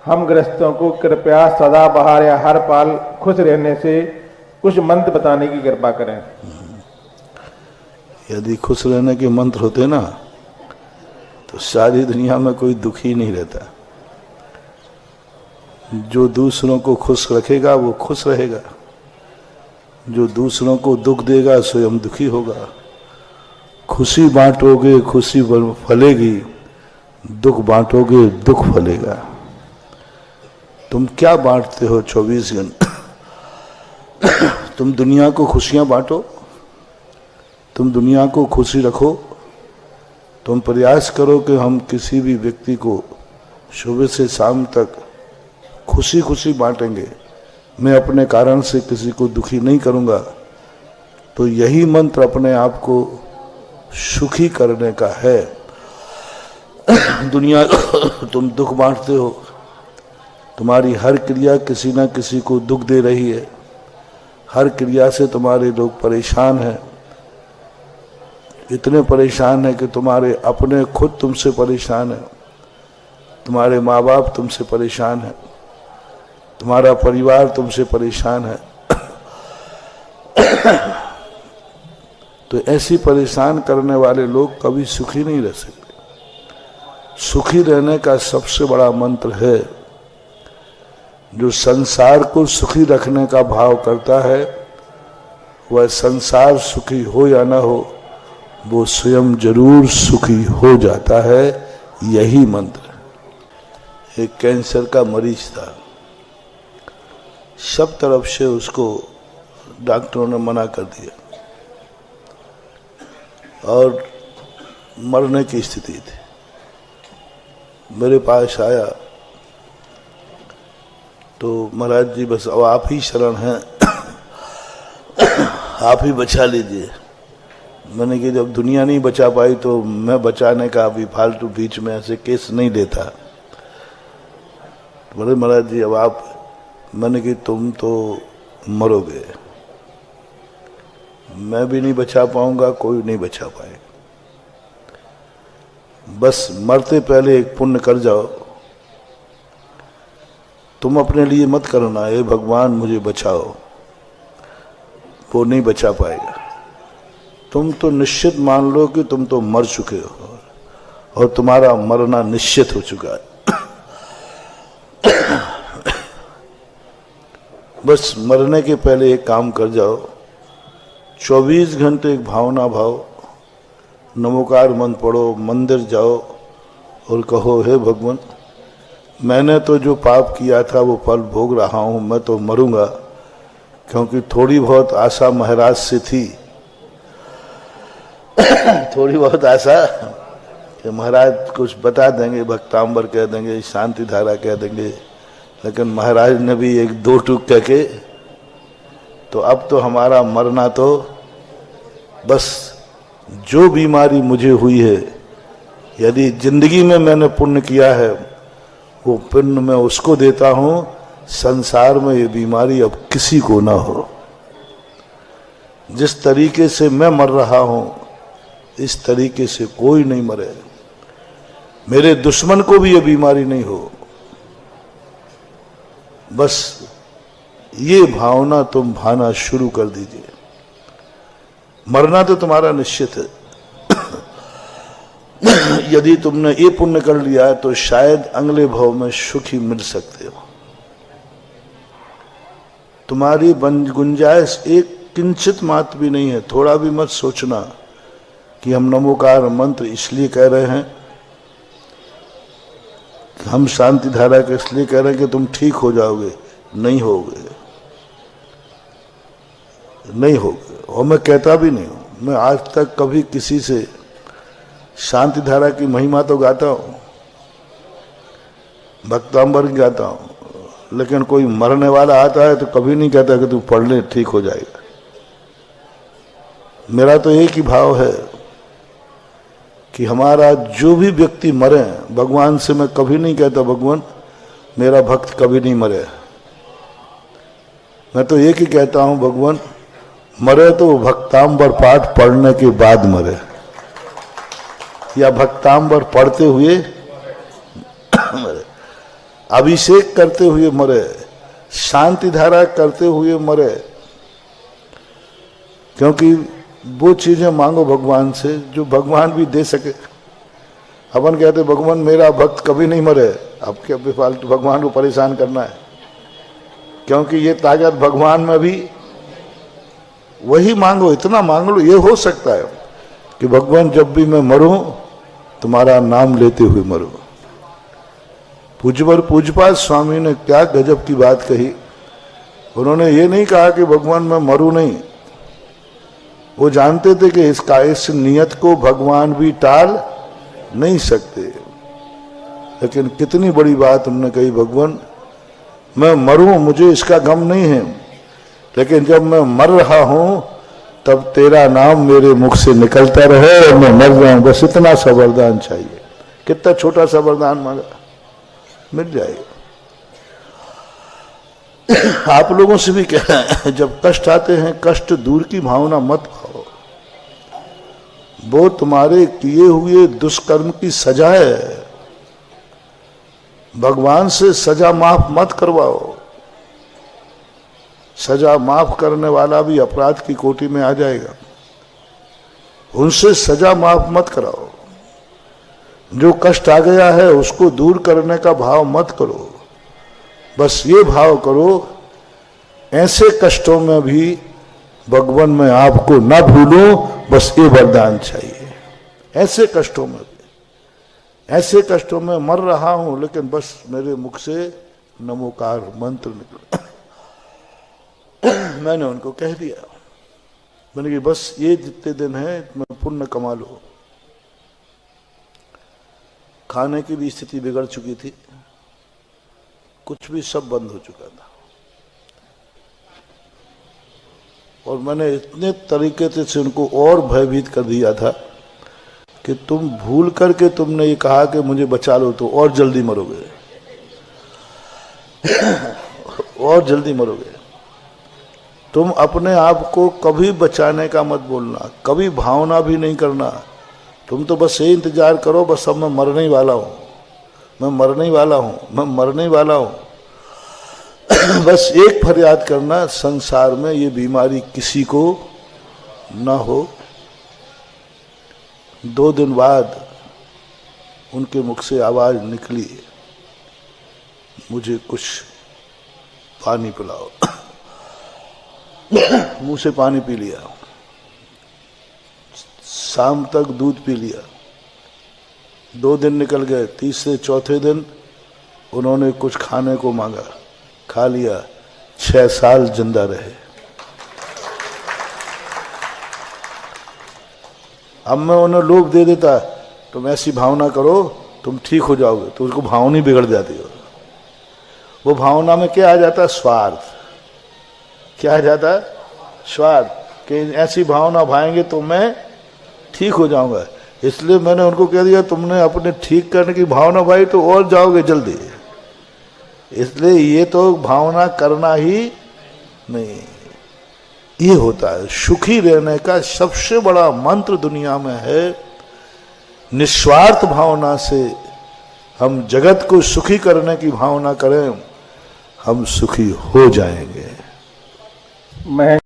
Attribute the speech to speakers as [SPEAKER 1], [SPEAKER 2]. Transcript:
[SPEAKER 1] हम गृहस्थों को कृपया सदाबहार या हर पाल खुश रहने से कुछ मंत्र बताने की कृपा करें।
[SPEAKER 2] यदि खुश रहने के मंत्र होते ना तो सारी दुनिया में कोई दुखी नहीं रहता। जो दूसरों को खुश रखेगा वो खुश रहेगा, जो दूसरों को दुख देगा स्वयं दुखी होगा। खुशी बांटोगे खुशी फलेगी, दुख बांटोगे दुख फलेगा। तुम क्या बांटते हो 24 घंटे? तुम दुनिया को खुशियां बांटो, तुम दुनिया को खुशी रखो। तुम प्रयास करो कि हम किसी भी व्यक्ति को सुबह से शाम तक खुशी खुशी बांटेंगे। मैं अपने कारण से किसी को दुखी नहीं करूंगा। तो यही मंत्र अपने आप को सुखी करने का है। दुनिया तुम दुख बांटते हो, तुम्हारी हर क्रिया किसी ना किसी को दुख दे रही है। हर क्रिया से तुम्हारे लोग परेशान हैं, इतने परेशान हैं कि तुम्हारे अपने खुद तुमसे परेशान है, तुम्हारे माँ बाप तुमसे परेशान है, तुम्हारा परिवार तुमसे परेशान है। तो ऐसी परेशान करने वाले लोग कभी सुखी नहीं रह सकते। सुखी रहने का सबसे बड़ा मंत्र है, जो संसार को सुखी रखने का भाव करता है वह संसार सुखी हो या ना हो वो स्वयं जरूर सुखी हो जाता है। यही मंत्र। एक कैंसर का मरीज था, सब तरफ से उसको डॉक्टरों ने मना कर दिया और मरने की स्थिति थी। मेरे पास आया तो महाराज जी बस अब आप ही शरण हैं, आप ही बचा लीजिए। मैंने कि जब दुनिया नहीं बचा पाई तो मैं बचाने का अभी फालतू बीच में ऐसे केस नहीं लेता। तो बोले महाराज जी अब आप, मैंने कि तुम तो मरोगे, मैं भी नहीं बचा पाऊंगा, कोई नहीं बचा पाए। बस मरते पहले एक पुण्य कर जाओ। तुम अपने लिए मत करना हे भगवान मुझे बचाओ, वो नहीं बचा पाएगा। तुम तो निश्चित मान लो कि तुम तो मर चुके हो और तुम्हारा मरना निश्चित हो चुका है। बस मरने के पहले एक काम कर जाओ, 24 घंटे एक भावना भाव, नमोकार मंत्र पढ़ो, मंदिर जाओ और कहो हे भगवान मैंने तो जो पाप किया था वो फल भोग रहा हूँ, मैं तो मरूंगा। क्योंकि थोड़ी बहुत आशा महाराज से थी, थोड़ी बहुत आशा कि महाराज कुछ बता देंगे, भक्तांबर कह देंगे, शांति धारा कह देंगे। लेकिन महाराज ने भी एक दो टूक कह के, तो अब तो हमारा मरना तो बस जो बीमारी मुझे हुई है, यदि जिंदगी में मैंने पुण्य किया है वो पुण्य मैं उसको देता हूं। संसार में ये बीमारी अब किसी को ना हो। जिस तरीके से मैं मर रहा हूं इस तरीके से कोई नहीं मरे, मेरे दुश्मन को भी ये बीमारी नहीं हो। बस ये भावना तुम भाना शुरू कर दीजिए। मरना तो तुम्हारा निश्चित है। यदि तुमने ये पुण्य कर लिया है तो शायद अगले भाव में सुखी मिल सकते हो। तुम्हारी गुंजाइश एक किंचित मात्र भी नहीं है। थोड़ा भी मत सोचना कि हम नमोकार मंत्र इसलिए कह रहे हैं, हम शांति धारा के इसलिए कह रहे हैं कि तुम ठीक हो जाओगे। नहीं होगे, नहीं होगे। और मैं कहता भी नहीं हूं, मैं आज तक कभी किसी से शांति धारा की महिमा तो गाता हूं, भक्तांबर की गाता हूं, लेकिन कोई मरने वाला आता है तो कभी नहीं कहता कि तू पढ़ ले ठीक हो जाएगा। मेरा तो एक ही भाव है कि हमारा जो भी व्यक्ति मरे, भगवान से मैं कभी नहीं कहता भगवान मेरा भक्त कभी नहीं मरे। मैं तो एक ही कहता हूं भगवान मरे तो भक्तांबर पाठ पढ़ने के बाद मरे, या भक्तांबर पढ़ते हुए मरे। अभिषेक करते हुए मरे, शांति धारा करते हुए मरे, क्योंकि वो चीजें मांगो भगवान से जो भगवान भी दे सके। अपन कहते भगवान मेरा भक्त कभी नहीं मरे, अब क्या बेफालतू भगवान को परेशान करना है, क्योंकि ये ताकत भगवान में भी, वही मांगो, इतना मांग लो। ये हो सकता है कि भगवान जब भी मैं मरूं तुम्हारा नाम लेते हुए मरूं। पूज्यपाद स्वामी ने क्या गजब की बात कही। उन्होंने ये नहीं कहा कि भगवान मैं मरूं नहीं, वो जानते थे कि इस नियत को भगवान भी टाल नहीं सकते। लेकिन कितनी बड़ी बात उन्होंने कही, भगवान मैं मरूं मुझे इसका गम नहीं है, लेकिन जब मैं मर रहा हूं तब तेरा नाम मेरे मुख से निकलता रहे और मैं मर जाऊं, बस इतना सा वरदान चाहिए। कितना छोटा सा वरदान मांगा, मिल जाएगा। आप लोगों से भी कह रहे हैं, जब कष्ट आते हैं कष्ट दूर की भावना मत पाओ, वो तुम्हारे किए हुए दुष्कर्म की सजा है। भगवान से सजा माफ मत करवाओ, सजा माफ करने वाला भी अपराध की कोटि में आ जाएगा। उनसे सजा माफ मत कराओ। जो कष्ट आ गया है उसको दूर करने का भाव मत करो, बस ये भाव करो ऐसे कष्टों में भी भगवान मैं आपको ना भूलूं, बस ये वरदान चाहिए। ऐसे कष्टों में भी, ऐसे कष्टों में मर रहा हूं लेकिन बस मेरे मुख से नमोकार मंत्र निकला। मैंने उनको कह दिया, मैंने कि बस ये जितने दिन हैं मैं पुण्य कमा लो। खाने की भी स्थिति बिगड़ चुकी थी, कुछ भी सब बंद हो चुका था, और मैंने इतने तरीके से उनको और भयभीत कर दिया था कि तुम भूल करके तुमने ये कहा कि मुझे बचा लो तो और जल्दी मरोगे, और जल्दी मरोगे। तुम अपने आप को कभी बचाने का मत बोलना, कभी भावना भी नहीं करना। तुम तो बस ये इंतजार करो, बस अब मैं मरने वाला हूं, मैं मरने वाला हूं, मैं मरने वाला हूं। बस एक फरियाद करना, संसार में ये बीमारी किसी को ना हो। 2 दिन बाद उनके मुख से आवाज निकली, मुझे कुछ पानी पिलाओ। मुंह से पानी पी लिया, शाम तक दूध पी लिया। 2 दिन निकल गए, तीसरे चौथे दिन उन्होंने कुछ खाने को मांगा, खा लिया। 6 साल जिंदा रहे। अब मैं उन्हें लोभ दे देता, तुम ऐसी भावना करो तुम ठीक हो जाओगे, तो उसको भावना ही बिगड़ जाती है। वो भावना में क्या आ जाता है? स्वार्थ। क्या आ जाता है? स्वार्थ, कि ऐसी भावना भाएंगे तो मैं ठीक हो जाऊंगा। इसलिए मैंने उनको कह दिया, तुमने अपने ठीक करने की भावना भाई तो और जाओगे जल्दी, इसलिए ये तो भावना करना ही नहीं। ये होता है सुखी रहने का सबसे बड़ा मंत्र दुनिया में है। निस्वार्थ भावना से हम जगत को सुखी करने की भावना करें, हम सुखी हो जाएंगे।
[SPEAKER 1] मैं